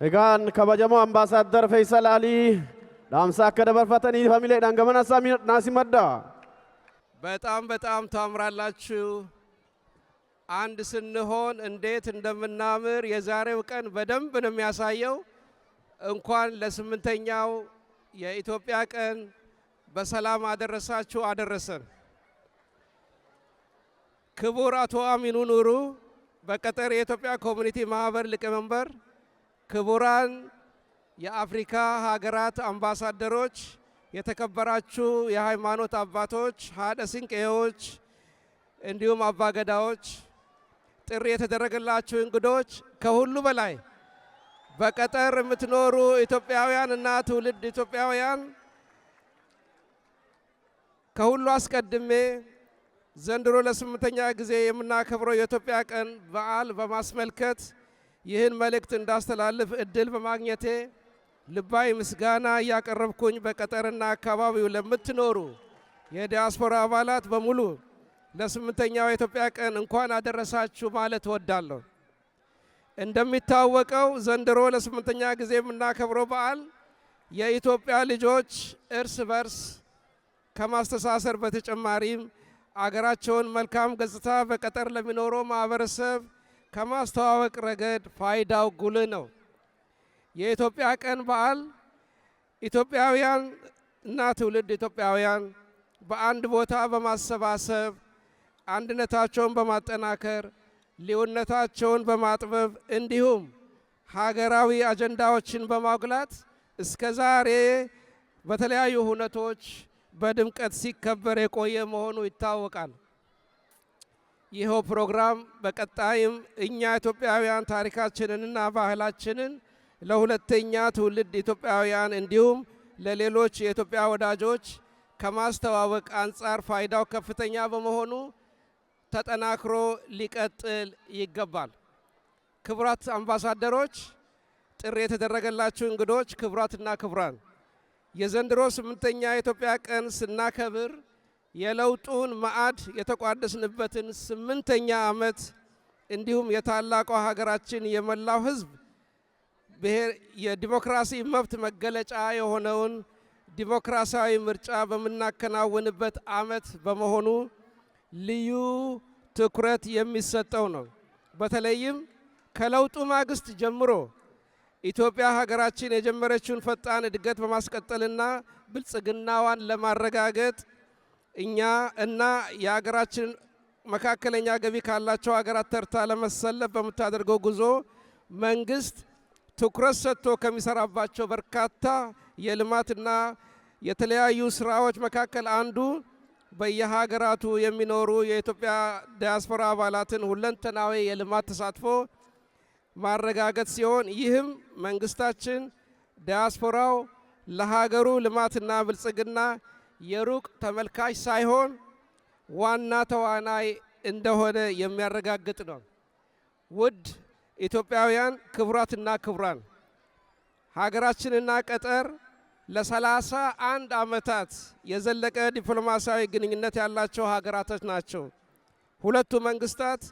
Egaan kabajamoo ambaasaadar Faisal Ali dhaamsa akka dabarfatanii ፋሚሊidhaan ገመና ናሲመዳ በጣም ታምራላችሁ። አንድ ስንሆን እንዴት እንደምናምር የዛሬው ቀን በደንብ ነው የሚያሳየው። እንኳን ለስምንተኛው የኢትዮጵያ ቀን በሰላም አደረሳችሁ አደረሰን። ክቡር አቶ አሚኑ ኑሩ በቀጠር የኢትዮጵያ ኮሚኒቲ ማህበር ሊቀመንበር፣ ክቡራን የአፍሪካ ሀገራት አምባሳደሮች፣ የተከበራችሁ የሃይማኖት አባቶች፣ ሀደ ሲንቄዎች እንዲሁም አባገዳዎች፣ ጥሪ የተደረገላችሁ እንግዶች፣ ከሁሉ በላይ በቀጠር የምትኖሩ ኢትዮጵያውያን እና ትውልድ ኢትዮጵያውያን ከሁሉ አስቀድሜ ዘንድሮ ለስምንተኛ ጊዜ የምናከብረው የኢትዮጵያ ቀን በዓል በማስመልከት ይህን መልእክት እንዳስተላልፍ እድል በማግኘቴ ልባዊ ምስጋና እያቀረብኩኝ በቀጠርና አካባቢው ለምትኖሩ የዲያስፖራ አባላት በሙሉ ለስምንተኛው የኢትዮጵያ ቀን እንኳን አደረሳችሁ ማለት እወዳለሁ። እንደሚታወቀው ዘንድሮ ለስምንተኛ ጊዜ የምናከብረው በዓል የኢትዮጵያ ልጆች እርስ በርስ ከማስተሳሰር በተጨማሪም አገራቸውን መልካም ገጽታ በቀጠር ለሚኖረው ማህበረሰብ ከማስተዋወቅ ረገድ ፋይዳው ጉልህ ነው። የኢትዮጵያ ቀን በዓል ኢትዮጵያውያን እና ትውልድ ኢትዮጵያውያን በአንድ ቦታ በማሰባሰብ አንድነታቸውን በማጠናከር ልዩነታቸውን በማጥበብ እንዲሁም ሀገራዊ አጀንዳዎችን በማጉላት እስከ ዛሬ በተለያዩ ሁነቶች በድምቀት ሲከበር የቆየ መሆኑ ይታወቃል። ይኸው ፕሮግራም በቀጣይም እኛ ኢትዮጵያውያን ታሪካችንንና ባህላችንን ለሁለተኛ ትውልድ ኢትዮጵያውያን እንዲሁም ለሌሎች የኢትዮጵያ ወዳጆች ከማስተዋወቅ አንጻር ፋይዳው ከፍተኛ በመሆኑ ተጠናክሮ ሊቀጥል ይገባል። ክቡራት አምባሳደሮች፣ ጥሪ የተደረገላችሁ እንግዶች፣ ክቡራትና ክቡራን፣ የዘንድሮ ስምንተኛ የኢትዮጵያ ቀን ስናከብር የለውጡን ማዕድ የተቋደስንበትን ስምንተኛ ዓመት እንዲሁም የታላቋ ሀገራችን የመላው ሕዝብ የዲሞክራሲ መብት መገለጫ የሆነውን ዲሞክራሲያዊ ምርጫ በምናከናውንበት ዓመት በመሆኑ ልዩ ትኩረት የሚሰጠው ነው። በተለይም ከለውጡ ማግስት ጀምሮ ኢትዮጵያ ሀገራችን የጀመረችውን ፈጣን እድገት በማስቀጠልና ብልጽግናዋን ለማረጋገጥ እኛ እና የሀገራችን መካከለኛ ገቢ ካላቸው ሀገራት ተርታ ለመሰለፍ በምታደርገው ጉዞ መንግስት ትኩረት ሰጥቶ ከሚሰራባቸው በርካታ የልማትና የተለያዩ ስራዎች መካከል አንዱ በየሀገራቱ የሚኖሩ የኢትዮጵያ ዲያስፖራ አባላትን ሁለንተናዊ የልማት ተሳትፎ ማረጋገጥ ሲሆን ይህም መንግስታችን ዲያስፖራው ለሀገሩ ልማትና ብልጽግና የሩቅ ተመልካች ሳይሆን ዋና ተዋናይ እንደሆነ የሚያረጋግጥ ነው። ውድ ኢትዮጵያውያን፣ ክቡራትና ክቡራን፣ ሀገራችንና ቀጠር ለ31 ዓመታት የዘለቀ ዲፕሎማሲያዊ ግንኙነት ያላቸው ሀገራቶች ናቸው። ሁለቱ መንግስታት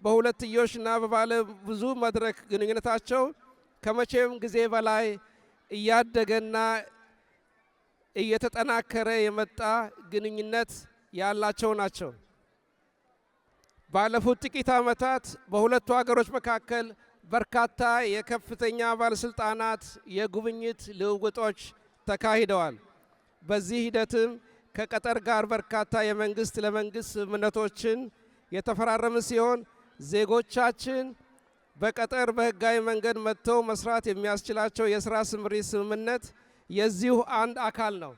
በሁለትዮሽና በባለ ብዙ መድረክ ግንኙነታቸው ከመቼም ጊዜ በላይ እያደገና እየተጠናከረ የመጣ ግንኙነት ያላቸው ናቸው። ባለፉት ጥቂት ዓመታት በሁለቱ ሀገሮች መካከል በርካታ የከፍተኛ ባለስልጣናት የጉብኝት ልውውጦች ተካሂደዋል። በዚህ ሂደትም ከቀጠር ጋር በርካታ የመንግስት ለመንግስት ስምምነቶችን የተፈራረመ ሲሆን ዜጎቻችን በቀጠር በህጋዊ መንገድ መጥተው መስራት የሚያስችላቸው የስራ ስምሪት ስምምነት የዚሁ አንድ አካል ነው።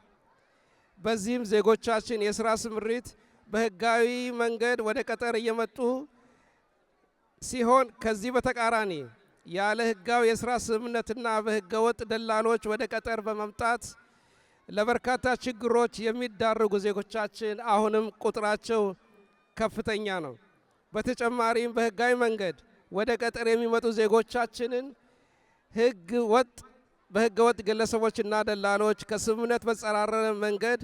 በዚህም ዜጎቻችን የስራ ስምሪት በህጋዊ መንገድ ወደ ቀጠር እየመጡ ሲሆን ከዚህ በተቃራኒ ያለ ህጋዊ የስራ ስምምነትና በህገወጥ ደላሎች ወደ ቀጠር በመምጣት ለበርካታ ችግሮች የሚዳረጉ ዜጎቻችን አሁንም ቁጥራቸው ከፍተኛ ነው። በተጨማሪም በህጋዊ መንገድ ወደ ቀጠር የሚመጡ ዜጎቻችንን በህገወጥ ግለሰቦችና ደላሎች ከስምምነት በተጻረረ መንገድ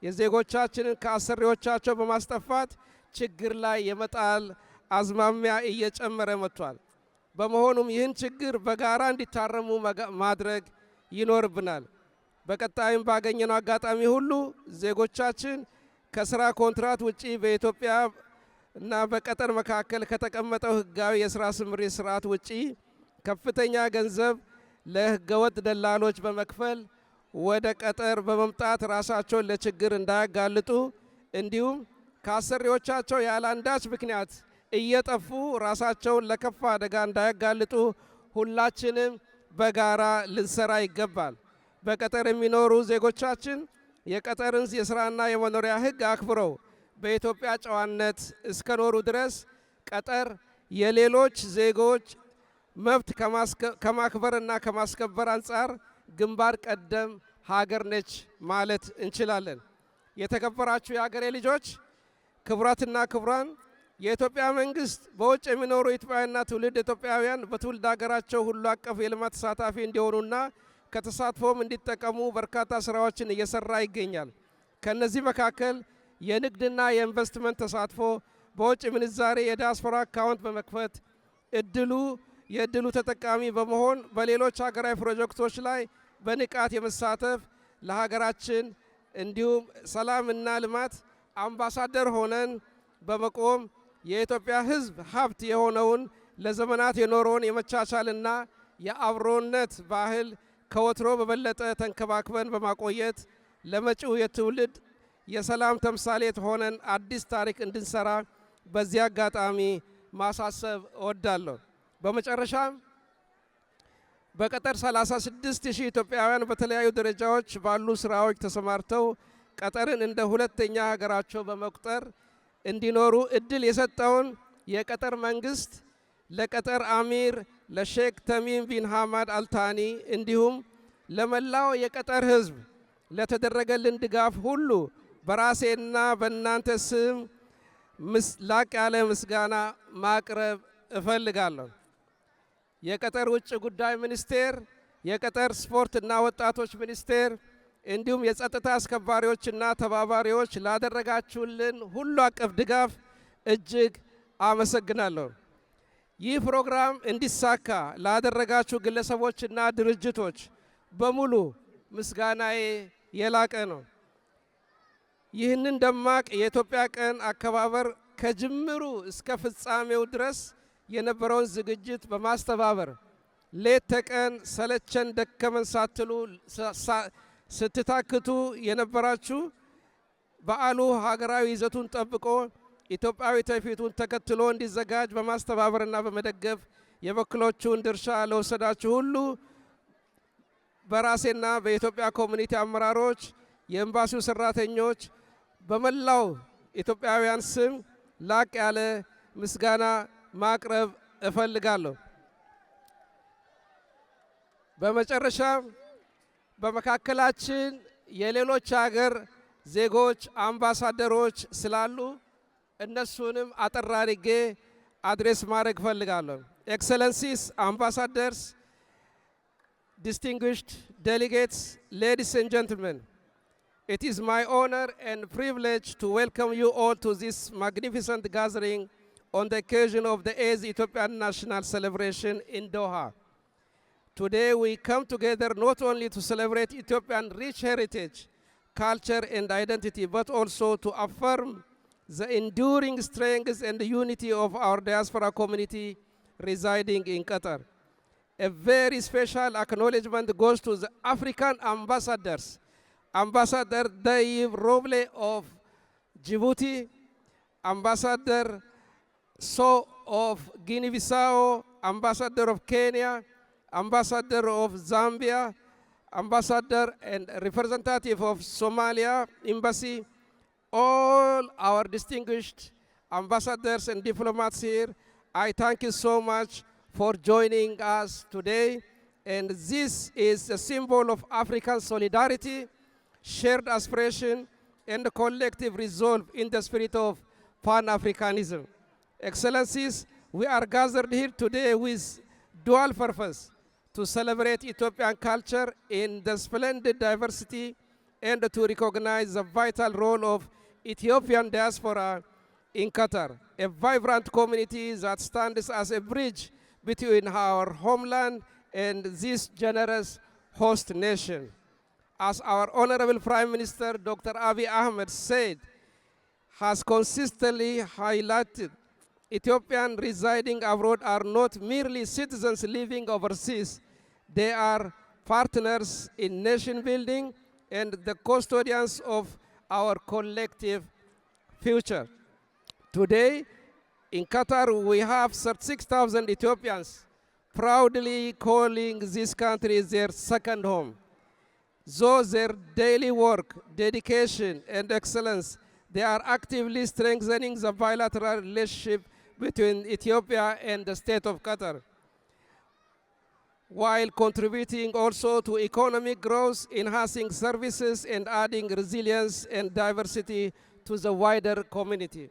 የዜጎቻችንን ከአሰሪዎቻቸው በማስጠፋት ችግር ላይ የመጣል አዝማሚያ እየጨመረ መጥቷል። በመሆኑም ይህን ችግር በጋራ እንዲታረሙ ማድረግ ይኖርብናል። በቀጣይም ባገኘነው አጋጣሚ ሁሉ ዜጎቻችን ከስራ ኮንትራት ውጪ በኢትዮጵያ እና በቀጠር መካከል ከተቀመጠው ህጋዊ የስራ ስምሪት ስርዓት ውጪ ከፍተኛ ገንዘብ ለህገወጥ ደላሎች በመክፈል ወደ ቀጠር በመምጣት ራሳቸውን ለችግር እንዳያጋልጡ እንዲሁም ከአሰሪዎቻቸው ያለ አንዳች ምክንያት እየጠፉ ራሳቸውን ለከፋ አደጋ እንዳያጋልጡ ሁላችንም በጋራ ልንሰራ ይገባል። በቀጠር የሚኖሩ ዜጎቻችን የቀጠርን የስራና የመኖሪያ ህግ አክብረው በኢትዮጵያ ጨዋነት እስከኖሩ ድረስ ቀጠር የሌሎች ዜጎች መብት ከማክበርና ከማስከበር አንጻር ግንባር ቀደም ሀገር ነች ማለት እንችላለን። የተከበራችሁ የሀገሬ ልጆች፣ ክቡራትና ክቡራን፣ የኢትዮጵያ መንግስት በውጭ የሚኖሩ ኢትዮጵያውያንና ትውልድ ኢትዮጵያውያን በትውልድ ሀገራቸው ሁሉ አቀፍ የልማት ተሳታፊ እንዲሆኑና ከተሳትፎም እንዲጠቀሙ በርካታ ስራዎችን እየሰራ ይገኛል። ከነዚህ መካከል የንግድና የኢንቨስትመንት ተሳትፎ፣ በውጭ ምንዛሬ የዲያስፖራ አካውንት በመክፈት የእድሉ ተጠቃሚ በመሆን በሌሎች ሀገራዊ ፕሮጀክቶች ላይ በንቃት የመሳተፍ ለሀገራችን እንዲሁም ሰላምና ልማት አምባሳደር ሆነን በመቆም የኢትዮጵያ ሕዝብ ሀብት የሆነውን ለዘመናት የኖረውን የመቻቻልና የአብሮነት ባህል ከወትሮ በበለጠ ተንከባክበን በማቆየት ለመጪው የትውልድ የሰላም ተምሳሌት ሆነን አዲስ ታሪክ እንድንሰራ በዚህ አጋጣሚ ማሳሰብ እወዳለሁ። በመጨረሻም በቀጠር 36,000 ኢትዮጵያውያን በተለያዩ ደረጃዎች ባሉ ስራዎች ተሰማርተው ቀጠርን እንደ ሁለተኛ ሀገራቸው በመቁጠር እንዲኖሩ እድል የሰጠውን የቀጠር መንግስት ለቀጠር አሚር ለሼክ ተሚም ቢን ሐማድ አልታኒ እንዲሁም ለመላው የቀጠር ህዝብ ለተደረገልን ድጋፍ ሁሉ በራሴና በእናንተ ስም ላቅ ያለ ምስጋና ማቅረብ እፈልጋለሁ። የቀጠር ውጭ ጉዳይ ሚኒስቴር፣ የቀጠር ስፖርትና ወጣቶች ሚኒስቴር እንዲሁም የጸጥታ አስከባሪዎችና ተባባሪዎች ላደረጋችሁልን ሁሉ አቀፍ ድጋፍ እጅግ አመሰግናለሁ። ይህ ፕሮግራም እንዲሳካ ላደረጋችሁ ግለሰቦችና ድርጅቶች በሙሉ ምስጋናዬ የላቀ ነው። ይህንን ደማቅ የኢትዮጵያ ቀን አከባበር ከጅምሩ እስከ ፍጻሜው ድረስ የነበረውን ዝግጅት በማስተባበር ሌት ተቀን ሰለቸን ደከመን ሳትሉ ስትታክቱ የነበራችሁ በዓሉ ሀገራዊ ይዘቱን ጠብቆ ኢትዮጵያዊ ትውፊቱን ተከትሎ እንዲዘጋጅ በማስተባበርና በመደገፍ የበኩላችሁን ድርሻ ለወሰዳችሁ ሁሉ በራሴና በኢትዮጵያ ኮሚኒቲ አመራሮች፣ የኤምባሲው ሰራተኞች፣ በመላው ኢትዮጵያውያን ስም ላቅ ያለ ምስጋና ማቅረብ እፈልጋለሁ። በመጨረሻ በመካከላችን የሌሎች ሀገር ዜጎች አምባሳደሮች ስላሉ እነሱንም አጠር አድርጌ አድሬስ ማድረግ እፈልጋለሁ። ኤክሰለንሲስ አምባሳደርስ፣ distinguished delegates, ladies and gentlemen, it is my honor and privilege to welcome you all to this magnificent gathering on the occasion of the 8th Ethiopian National Celebration in Doha. Today we come together not only to celebrate Ethiopian rich heritage, culture and identity, but also to affirm the enduring strength and unity of our diaspora community residing in Qatar. A very special acknowledgement goes to the African ambassadors, Ambassador Dayib Roble of Djibouti, Ambassador So of Guinea-Bissau, Ambassador of Kenya, Ambassador of Zambia, Ambassador and representative of Somalia Embassy, all our distinguished ambassadors and diplomats here, I thank you so much for joining us today. And this is a symbol of African solidarity, shared aspiration, and collective resolve in the spirit of Pan-Africanism. Excellencies, we are gathered here today with dual purpose: to celebrate Ethiopian culture in the splendid diversity and to recognize the vital role of Ethiopian diaspora in Qatar, a vibrant community that stands as a bridge between our homeland and this generous host nation. As our Honorable Prime Minister, Dr. Abiy Ahmed said, has consistently highlighted, Ethiopians residing abroad are not merely citizens living overseas. They are partners in nation building and the custodians of our collective future. Today, in Qatar, we have 36,000 Ethiopians proudly calling this country their second home. Though their daily work, dedication, and excellence, they are actively strengthening the bilateral relationship between Ethiopia and the state of Qatar, while contributing also to economic growth, enhancing services, and adding resilience and diversity to the wider community.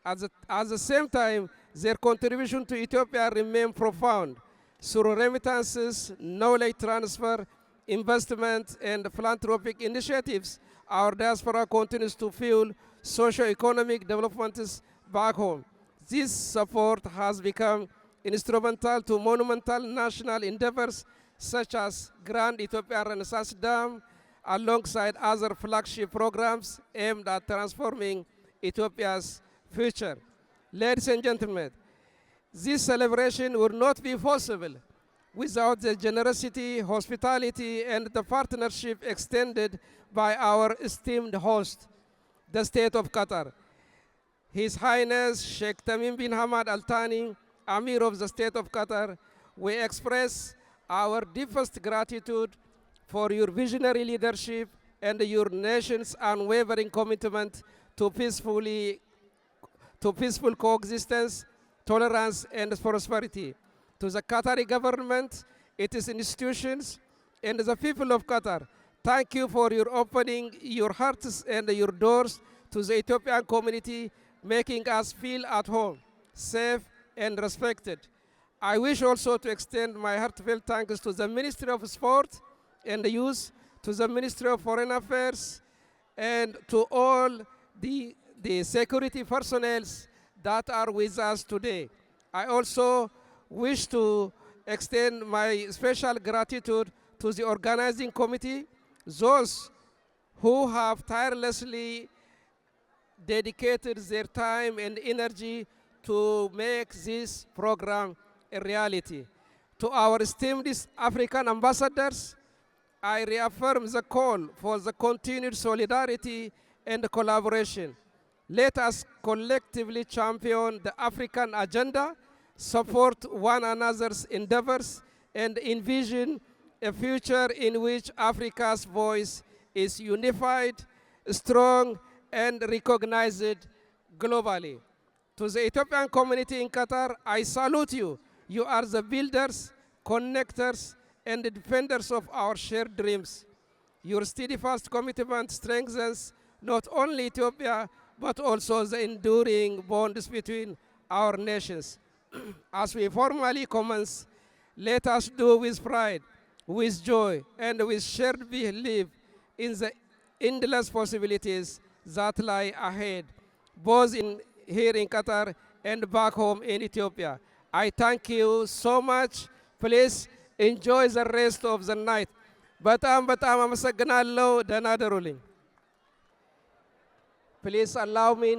At the same time, their contribution to Ethiopia remains profound. Through remittances, knowledge transfer, investment, and philanthropic initiatives, our diaspora continues to fuel socio-economic developments back home. This support has become instrumental to monumental national endeavors such as Grand Ethiopian Renaissance Dam, alongside other flagship programs aimed at transforming Ethiopia's future. Ladies and gentlemen, this celebration would not be possible without the generosity, hospitality, and the partnership extended by our esteemed host, the State of Qatar. His Highness Sheikh Tamim bin Hamad Al Thani, Amir of the State of Qatar, we express our deepest gratitude for your visionary leadership and your nation's unwavering commitment to peaceful coexistence, tolerance, and prosperity. To the Qatari government, its institutions, and the people of Qatar, thank you for your opening your hearts and your doors to the Ethiopian community, making us feel at home, safe, and respected. I wish also to extend my heartfelt thanks to the Ministry of Sport and Youth, to the Ministry of Foreign Affairs, and to all the security personnel that are with us today. I also wish to extend my special gratitude to the organizing committee, those who have tirelessly dedicated their time and energy to make this program a reality. To our esteemed African ambassadors, I reaffirm the call for the continued solidarity and collaboration. Let us collectively champion the African agenda, support one another's endeavors, and envision a future in which Africa's voice is unified, strong, and recognized globally. To the Ethiopian community in Qatar, I salute you. You are the builders, connectors, and the defenders of our shared dreams. Your steadfast commitment strengthens not only Ethiopia, but also the enduring bonds between our nations. As we formally commence, let us do with pride, with joy, and with shared belief in the endless possibilities that lie ahead, both here in Qatar and back home in Ethiopia. I thank you so much. Please enjoy the rest of the night. በጣም አመሰግናለሁ። ደህና ደሩልኝ. Please allow me